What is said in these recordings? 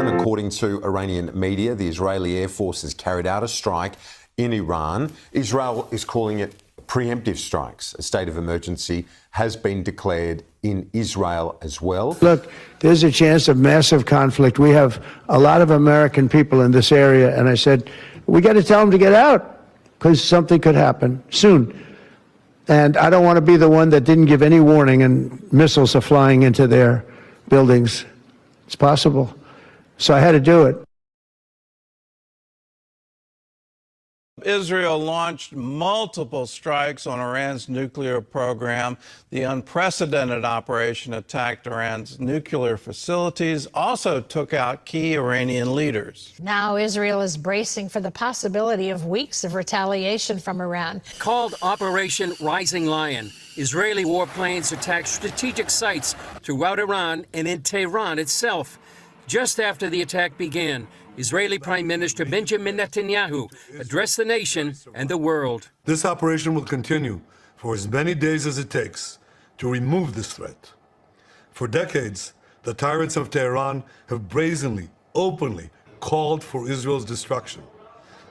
Iran. According to Iranian media, the Israeli Air Force has carried out a strike in Iran. Israel is calling it preemptive strikes. A state of emergency has been declared in Israel as well. Look, there's a chance of massive conflict. We have a lot of American people in this area, and I said, we got to tell them to get out because something could happen soon. And I don't want to be the one that didn't give any warning and missiles are flying into their buildings. It's possible. So I had to do it. Israel launched multiple strikes on Iran's nuclear program. The unprecedented operation attacked Iran's nuclear facilities, also took out key Iranian leaders. Now Israel is bracing for the possibility of weeks of retaliation from Iran. Called Operation Rising Lion, Israeli warplanes attacked strategic sites throughout Iran and in Tehran itself. Just after the attack began, Israeli Prime Minister Benjamin Netanyahu addressed the nation and the world. This operation will continue for as many days as it takes to remove this threat. For decades, the tyrants of Tehran have brazenly, openly called for Israel's destruction.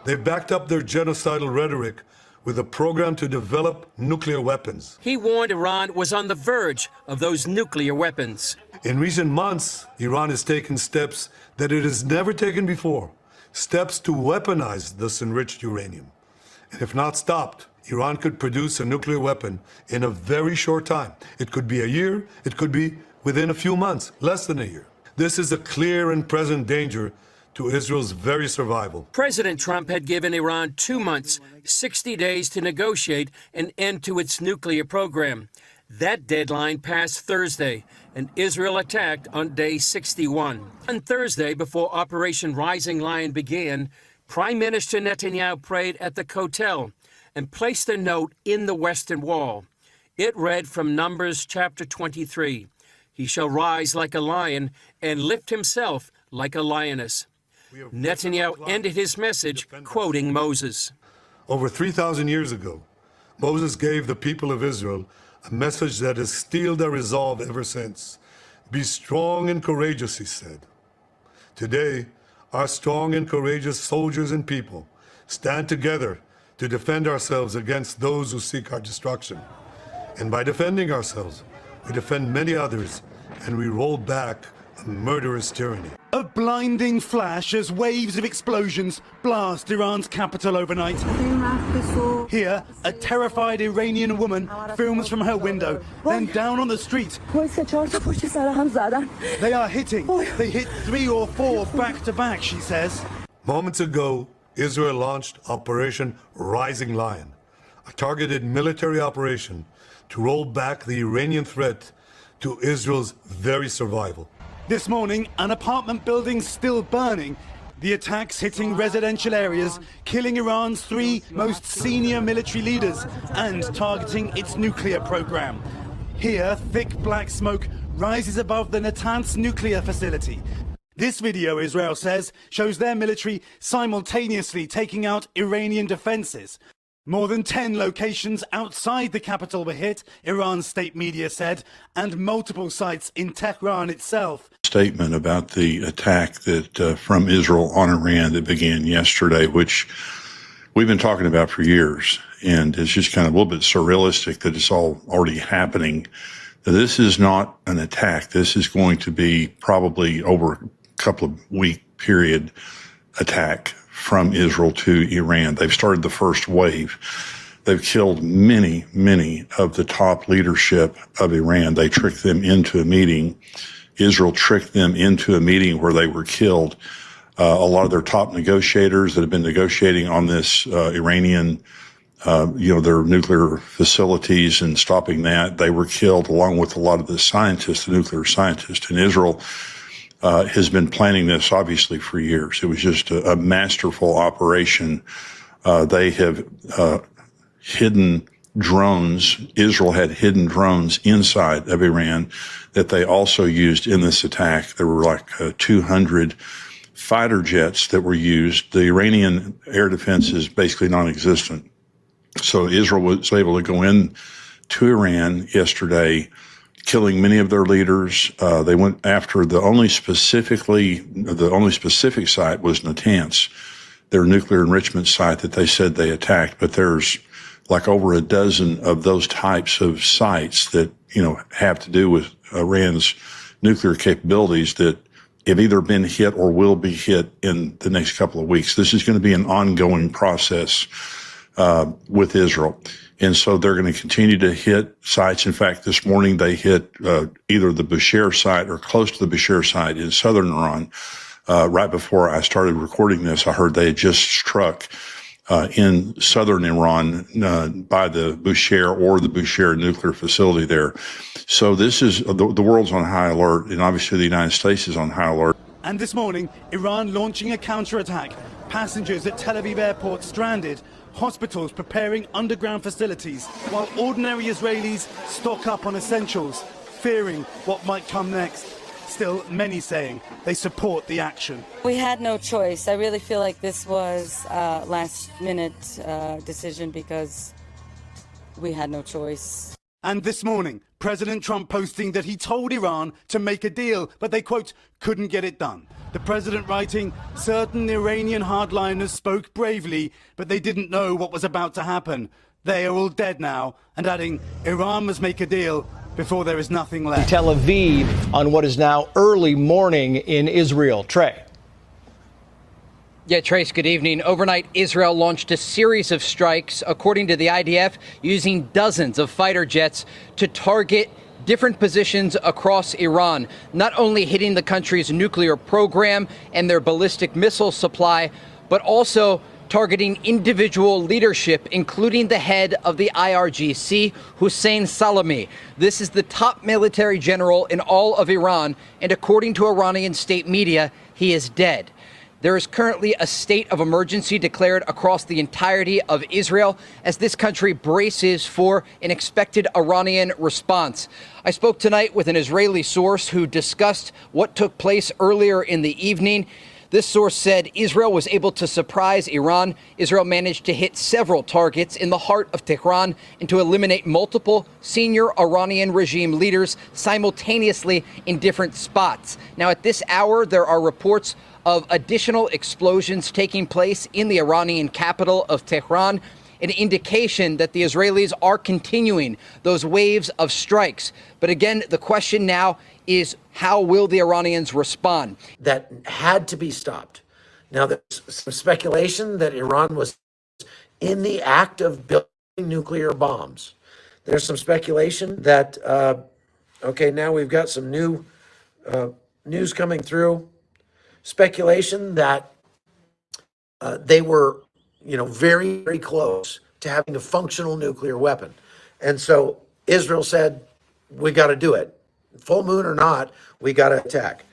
They've backed up their genocidal rhetoric with a program to develop nuclear weapons. He warned Iran was on the verge of those nuclear weapons. In recent months, Iran has taken steps that it has never taken before, steps to weaponize this enriched uranium. And if not stopped, Iran could produce a nuclear weapon in a very short time. It could be a year, it could be within a few months, less than a year. This is a clear and present danger to Israel's very survival. President Trump had given Iran 2 months, 60 days to negotiate an end to its nuclear program. That deadline passed Thursday, and Israel attacked on day 61. On Thursday, before Operation Rising Lion began, Prime Minister Netanyahu prayed at the Kotel and placed a note in the Western Wall. It read from Numbers chapter 23, "He shall rise like a lion and lift himself like a lioness." Netanyahu ended his message quoting Moses. Over 3,000 years ago, Moses gave the people of Israel a message that has steeled their resolve ever since. Be strong and courageous, he said. Today, our strong and courageous soldiers and people stand together to defend ourselves against those who seek our destruction. And by defending ourselves, we defend many others, and we roll back a murderous tyranny. A blinding flash as waves of explosions blast Iran's capital overnight. Here, a terrified Iranian woman films from her window, then down on the street. They are hitting. They hit 3 or 4 back to back, she says. Moments ago, Israel launched Operation Rising Lion, a targeted military operation to roll back the Iranian threat to Israel's very survival. This morning, an apartment building still burning. The attacks hitting residential areas, killing Iran's 3 most senior military leaders and targeting its nuclear program. Here, thick black smoke rises above the Natanz nuclear facility. This video, Israel says, shows their military simultaneously taking out Iranian defenses. More than 10 locations outside the capital were hit, Iran's state media said, and multiple sites in Tehran itself. Statement about the attack that from Israel on Iran that began yesterday, which we've been talking about for years, and it's just kind of a little bit surrealistic that it's all already happening. This is not an attack. This is going to be probably over a couple of week period attack from Israel to Iran. They've started the first wave. They've killed many, many of the top leadership of Iran. They tricked them into a meeting. Israel tricked them into a meeting where they were killed. A lot of their top negotiators that have been negotiating on this Iranian, their nuclear facilities and stopping that, they were killed along with a lot of the scientists, the nuclear scientists. And Israel has been planning this obviously for years. It was just a masterful operation. They have hidden drones. Israel had hidden drones inside of Iran that they also used in this attack. There were like 200 fighter jets that were used. The Iranian air defense is basically non-existent. So Israel was able to go in to Iran yesterday, killing many of their leaders. They went after the only specific site was Natanz, their nuclear enrichment site that they said they attacked. But there's like over a dozen of those types of sites that, have to do with Iran's nuclear capabilities that have either been hit or will be hit in the next couple of weeks. This is going to be an ongoing process with Israel. And so they're going to continue to hit sites. In fact, this morning they hit either the Bushehr site or close to the Bushehr site in southern Iran. Right before I started recording this, I heard they had just struck in southern Iran by the Bushehr or the Bushehr nuclear facility there. So this is, the world's on high alert, and obviously the United States is on high alert. And this morning, Iran launching a counterattack. Passengers at Tel Aviv airport stranded. Hospitals preparing underground facilities, while ordinary Israelis stock up on essentials, fearing what might come next. Still, many saying they support the action. We had no choice. I really feel like this was a last-minute decision because we had no choice. And this morning, President Trump posting that he told Iran to make a deal, but they, quote, couldn't get it done. The president writing, certain Iranian hardliners spoke bravely, but they didn't know what was about to happen. They are all dead now, and adding, Iran must make a deal before there is nothing left. Tel Aviv on what is now early morning in Israel. Trey. Yeah, Trace, good evening. Overnight, Israel launched a series of strikes, according to the IDF, using dozens of fighter jets to target different positions across Iran, not only hitting the country's nuclear program and their ballistic missile supply, but also targeting individual leadership, including the head of the IRGC, Hussein Salami. This is the top military general in all of Iran, and according to Iranian state media, he is dead. There is currently a state of emergency declared across the entirety of Israel as this country braces for an expected Iranian response. I spoke tonight with an Israeli source who discussed what took place earlier in the evening. This source said Israel was able to surprise Iran. Israel managed to hit several targets in the heart of Tehran and to eliminate multiple senior Iranian regime leaders simultaneously in different spots. Now, at this hour, there are reports of additional explosions taking place in the Iranian capital of Tehran, an indication that the Israelis are continuing those waves of strikes. But again, the question now is, how will the Iranians respond? That had to be stopped. Now, there's some speculation that Iran was in the act of building nuclear bombs. There's some speculation that, now we've got some new news coming through. Speculation that they were, very, very close to having a functional nuclear weapon. And so Israel said, we got to do it. Full moon or not, we got to attack.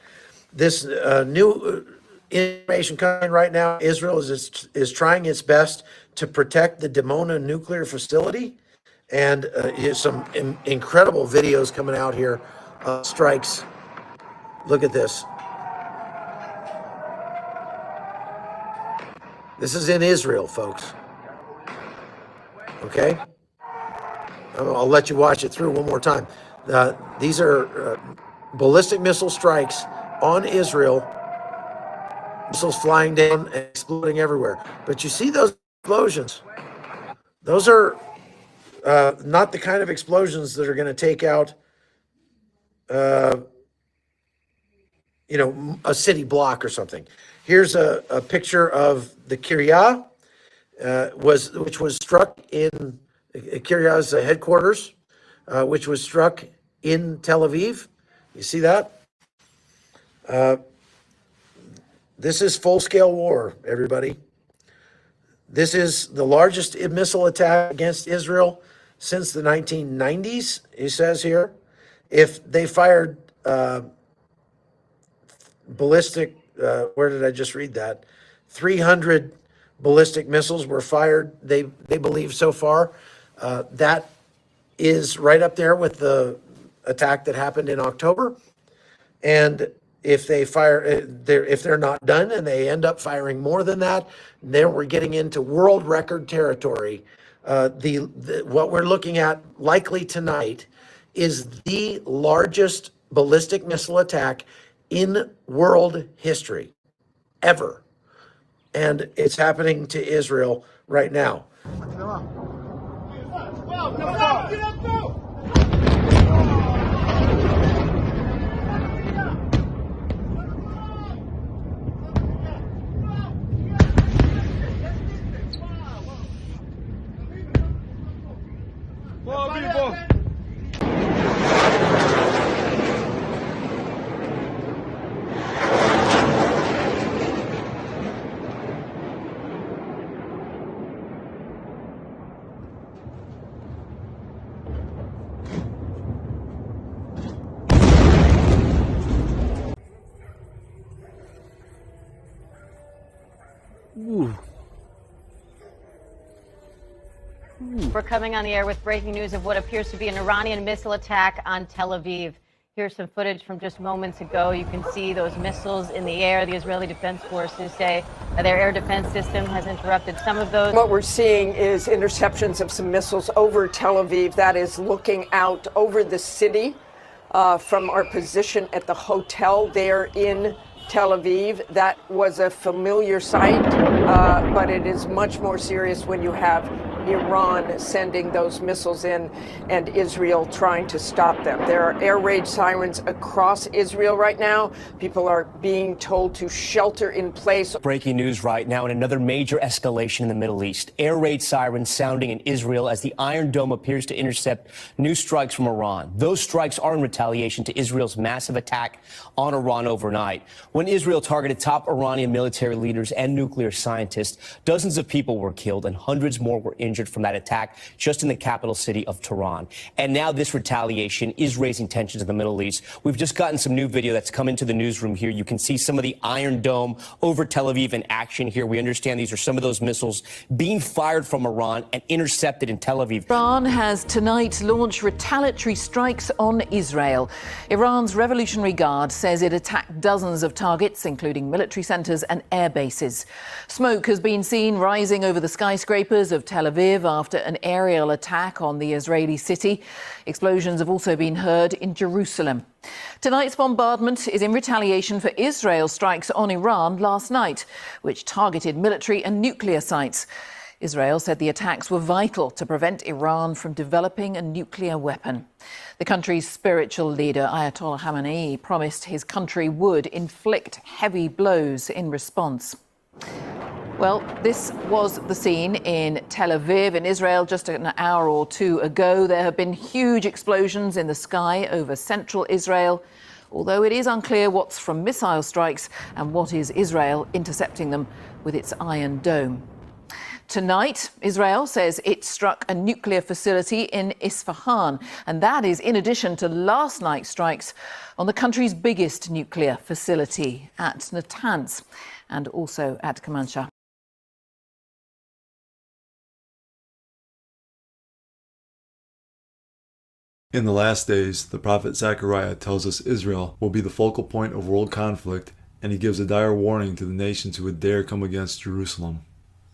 This new information coming right now, Israel is trying its best to protect the Dimona nuclear facility. And here's some incredible videos coming out here. Strikes. Look at this. This is in Israel, folks. Okay? I'll let you watch it through one more time. These are ballistic missile strikes on Israel. Missiles flying down and exploding everywhere. But you see those explosions. Those are not the kind of explosions that are going to take out, a city block or something. Here's a picture of the Kiryat, which was struck in Kiryat's headquarters, which was struck in Tel Aviv. You see that? This is full-scale war, everybody. This is the largest missile attack against Israel since the 1990s, he says here. If they fired ballistic, where did I just read that? 300 ballistic missiles were fired, they believe so far. That is right up there with the attack that happened in October. And if they fire, if they're not done and they end up firing more than that, then we're getting into world record territory. What we're looking at likely tonight is the largest ballistic missile attack in world history ever. And it's happening to Israel right now. We're coming on the air with breaking news of what appears to be an Iranian missile attack on Tel Aviv. Here's some footage from just moments ago. You can see those missiles in the air. The Israeli Defense Forces say their air defense system has interrupted some of those. What we're seeing is interceptions of some missiles over Tel Aviv. That is looking out over the city from our position at the hotel there in Tel Aviv. That was a familiar sight, but it is much more serious when you have Iran sending those missiles in and Israel trying to stop them. There are air raid sirens across Israel right now. People are being told to shelter in place. Breaking news right now, and another major escalation in the Middle East. Air raid sirens sounding in Israel as the Iron Dome appears to intercept new strikes from Iran. Those strikes are in retaliation to Israel's massive attack on Iran overnight. When Israel targeted top Iranian military leaders and nuclear scientists, dozens of people were killed and hundreds more were injured from that attack just in the capital city of Tehran. And now this retaliation is raising tensions in the Middle East. We've just gotten some new video that's come into the newsroom here. You can see some of the Iron Dome over Tel Aviv in action here. We understand these are some of those missiles being fired from Iran and intercepted in Tel Aviv. Iran has tonight launched retaliatory strikes on Israel. Iran's Revolutionary Guard says it attacked dozens of targets, including military centers and air bases. Smoke has been seen rising over the skyscrapers of Tel Aviv after an aerial attack on the Israeli city. Explosions have also been heard in Jerusalem. Tonight's bombardment is in retaliation for Israel's strikes on Iran last night, which targeted military and nuclear sites. Israel said the attacks were vital to prevent Iran from developing a nuclear weapon. The country's spiritual leader, Ayatollah Khamenei, promised his country would inflict heavy blows in response. Well, this was the scene in Tel Aviv in Israel just an hour or two ago. There have been huge explosions in the sky over central Israel, although it is unclear what's from missile strikes and what is Israel intercepting them with its Iron Dome. Tonight, Israel says it struck a nuclear facility in Isfahan, and that is in addition to last night's strikes on the country's biggest nuclear facility at Natanz and also at Kermanshah. In the last days, the prophet Zechariah tells us Israel will be the focal point of world conflict, and he gives a dire warning to the nations who would dare come against Jerusalem.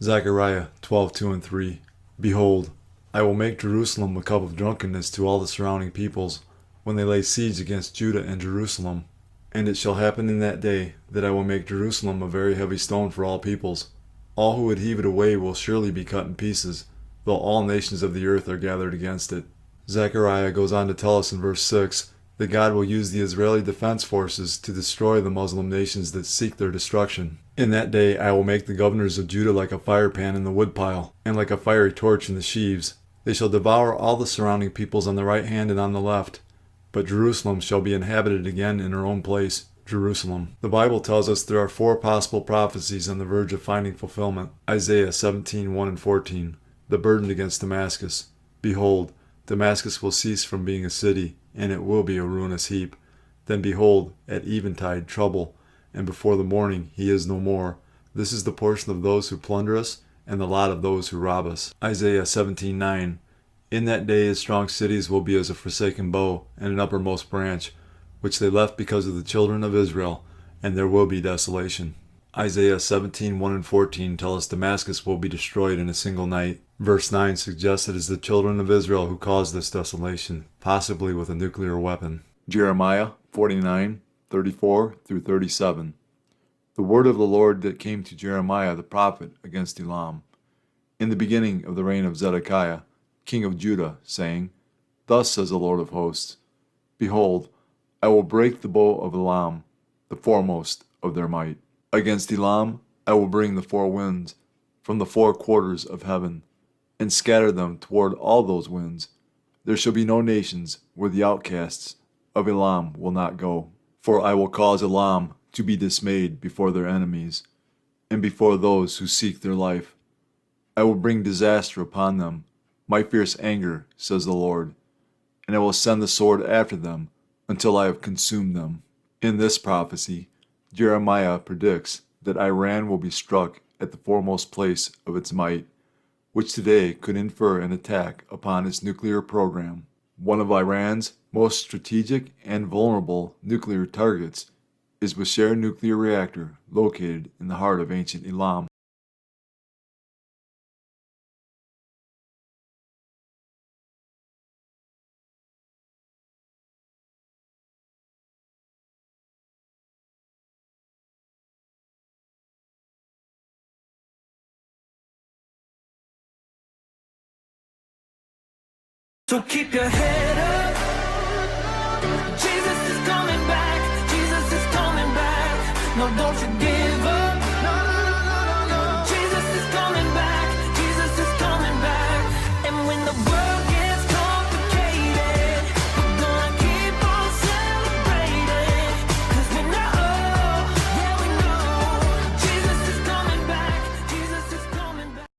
Zechariah 12:2 and 3. Behold, I will make Jerusalem a cup of drunkenness to all the surrounding peoples, when they lay siege against Judah and Jerusalem. And it shall happen in that day that I will make Jerusalem a very heavy stone for all peoples. All who would heave it away will surely be cut in pieces, though all nations of the earth are gathered against it. Zechariah goes on to tell us in verse 6 that God will use the Israeli defense forces to destroy the Muslim nations that seek their destruction. In that day I will make the governors of Judah like a fire pan in the woodpile, and like a fiery torch in the sheaves. They shall devour all the surrounding peoples on the right hand and on the left. But Jerusalem shall be inhabited again in her own place, Jerusalem. The Bible tells us there are 4 possible prophecies on the verge of finding fulfillment. Isaiah 17:1 and 14. The burden against Damascus. Behold, Damascus will cease from being a city, and it will be a ruinous heap. Then behold, at eventide trouble, and before the morning he is no more. This is the portion of those who plunder us, and the lot of those who rob us. Isaiah 17:9. In that day his strong cities will be as a forsaken bow, and an uppermost branch, which they left because of the children of Israel, and there will be desolation. Isaiah 17:1 and 14 tell us Damascus will be destroyed in a single night. Verse 9 suggests it is the children of Israel who caused this desolation, possibly with a nuclear weapon. Jeremiah 49:34 through 37. The word of the Lord that came to Jeremiah the prophet against Elam, in the beginning of the reign of Zedekiah, king of Judah, saying, Thus says the Lord of hosts, Behold, I will break the bow of Elam, the foremost of their might. Against Elam I will bring the four winds from the four quarters of heaven, and scatter them toward all those winds. There shall be no nations where the outcasts of Elam will not go. For I will cause Elam to be dismayed before their enemies, and before those who seek their life. I will bring disaster upon them, my fierce anger, says the Lord, and I will send the sword after them until I have consumed them. In this prophecy, Jeremiah predicts that Iran will be struck at the foremost place of its might, which today could infer an attack upon its nuclear program. One of Iran's most strategic and vulnerable nuclear targets is Bushehr nuclear reactor located in the heart of ancient Elam. So keep your head up.